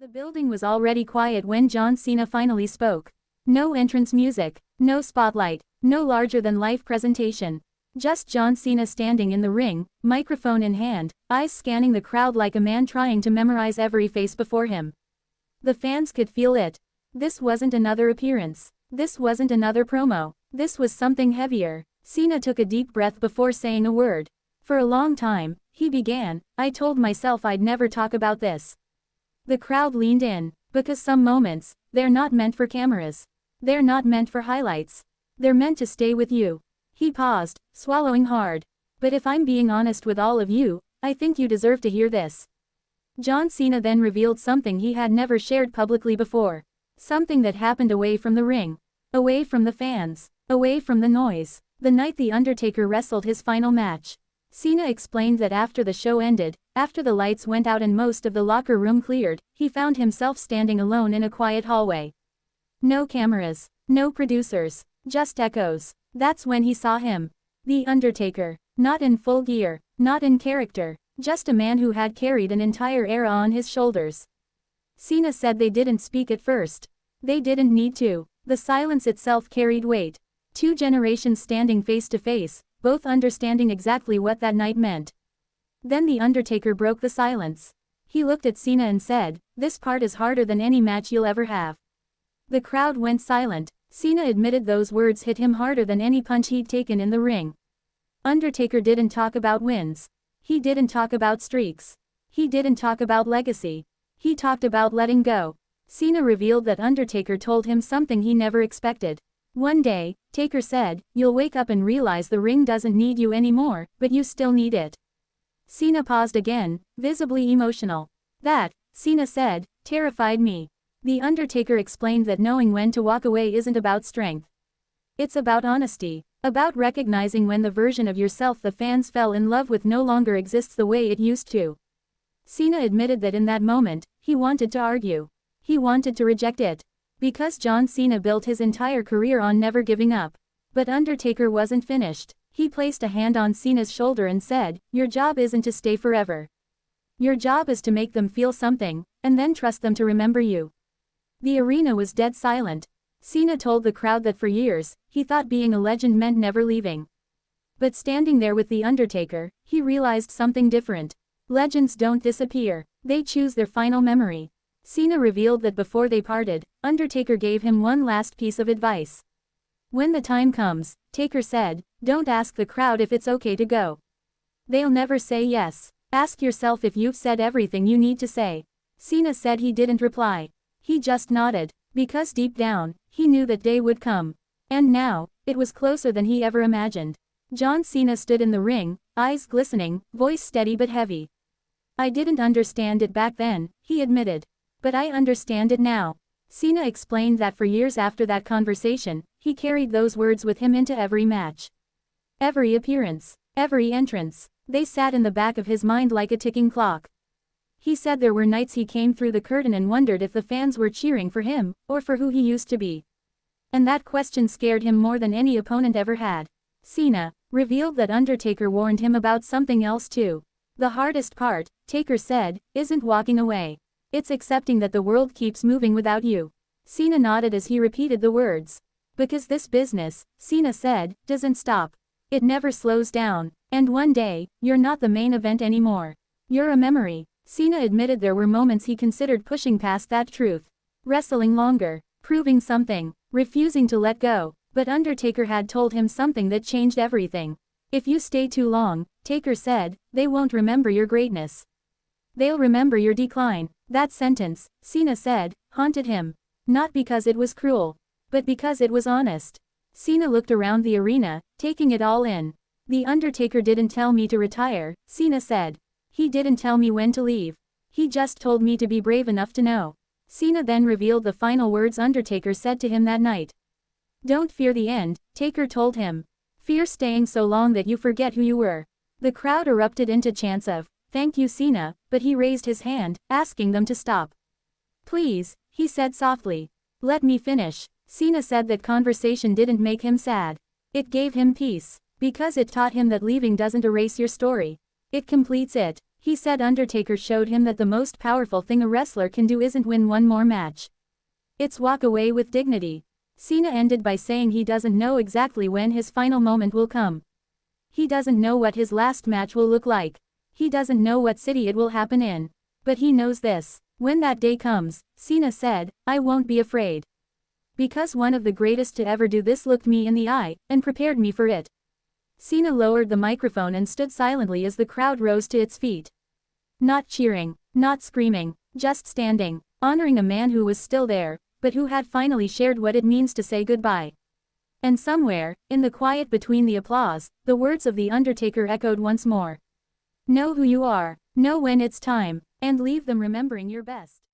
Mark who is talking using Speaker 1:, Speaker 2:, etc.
Speaker 1: The building was already quiet when John Cena finally spoke. No entrance music, no spotlight, no larger-than-life presentation. Just John Cena standing in the ring, microphone in hand, eyes scanning the crowd like a man trying to memorize every face before him. The fans could feel it. This wasn't another appearance. This wasn't another promo. This was something heavier. Cena took a deep breath before saying a word. For a long time, he began, I told myself I'd never talk about this. The crowd leaned in, because some moments, they're not meant for cameras. They're not meant for highlights. They're meant to stay with you. He paused, swallowing hard. But if I'm being honest with all of you, I think you deserve to hear this. John Cena then revealed something he had never shared publicly before. Something that happened away from the ring. Away from the fans. Away from the noise. The night The Undertaker wrestled his final match. Cena explained that after the show ended, after the lights went out and most of the locker room cleared, he found himself standing alone in a quiet hallway. No cameras, no producers, just echoes. That's when he saw him. The Undertaker. Not in full gear, not in character, just a man who had carried an entire era on his shoulders. Cena said they didn't speak at first. They didn't need to. The silence itself carried weight. 2 generations standing face to face, both understanding exactly what that night meant. Then The Undertaker broke the silence. He looked at Cena and said, "This part is harder than any match you'll ever have." The crowd went silent. Cena admitted those words hit him harder than any punch he'd taken in the ring. Undertaker didn't talk about wins. He didn't talk about streaks. He didn't talk about legacy. He talked about letting go. Cena revealed that Undertaker told him something he never expected. One day, Taker said, "You'll wake up and realize the ring doesn't need you anymore, but you still need it." Cena paused again, visibly emotional. That, Cena said, terrified me. The Undertaker explained that knowing when to walk away isn't about strength. It's about honesty, about recognizing when the version of yourself the fans fell in love with no longer exists the way it used to. Cena admitted that in that moment, he wanted to argue. He wanted to reject it. Because John Cena built his entire career on never giving up. But Undertaker wasn't finished. He placed a hand on Cena's shoulder and said, "Your job isn't to stay forever. Your job is to make them feel something, and then trust them to remember you." The arena was dead silent. Cena told the crowd that for years, he thought being a legend meant never leaving. But standing there with The Undertaker, he realized something different. Legends don't disappear. They choose their final memory. Cena revealed that before they parted, Undertaker gave him one last piece of advice. "When the time comes," Taker said, "don't ask the crowd if it's okay to go. They'll never say yes. Ask yourself if you've said everything you need to say." Cena said he didn't reply. He just nodded, because deep down, he knew that day would come. And now, it was closer than he ever imagined. John Cena stood in the ring, eyes glistening, voice steady but heavy. "I didn't understand it back then," he admitted. "But I understand it now." Cena explained that for years after that conversation, he carried those words with him into every match. Every appearance, every entrance, they sat in the back of his mind like a ticking clock. He said there were nights he came through the curtain and wondered if the fans were cheering for him, or for who he used to be. And that question scared him more than any opponent ever had. Cena revealed that Undertaker warned him about something else too. "The hardest part," Taker said, "isn't walking away. It's accepting that the world keeps moving without you." Cena nodded as he repeated the words. "Because this business," Cena said, "doesn't stop. It never slows down. And one day, you're not the main event anymore. You're a memory." Cena admitted there were moments he considered pushing past that truth. Wrestling longer, proving something, refusing to let go. But Undertaker had told him something that changed everything. "If you stay too long," Taker said, "they won't remember your greatness. They'll remember your decline." That sentence, Cena said, haunted him. Not because it was cruel, but because it was honest. Cena looked around the arena, taking it all in. "The Undertaker didn't tell me to retire," Cena said. "He didn't tell me when to leave. He just told me to be brave enough to know." Cena then revealed the final words Undertaker said to him that night. "Don't fear the end," Taker told him. "Fear staying so long that you forget who you were." The crowd erupted into chants of, "Thank you Cena," but he raised his hand, asking them to stop. "Please," he said softly. "Let me finish." Cena said that conversation didn't make him sad. It gave him peace. Because it taught him that leaving doesn't erase your story. It completes it. He said Undertaker showed him that the most powerful thing a wrestler can do isn't win one more match. It's walk away with dignity. Cena ended by saying he doesn't know exactly when his final moment will come. He doesn't know what his last match will look like. He doesn't know what city it will happen in. But he knows this. When that day comes, Cena said, I won't be afraid. Because one of the greatest to ever do this looked me in the eye, and prepared me for it. Cena lowered the microphone and stood silently as the crowd rose to its feet. Not cheering, not screaming, just standing, honoring a man who was still there, but who had finally shared what it means to say goodbye. And somewhere, in the quiet between the applause, the words of The Undertaker echoed once more. Know who you are, know when it's time, and leave them remembering your best.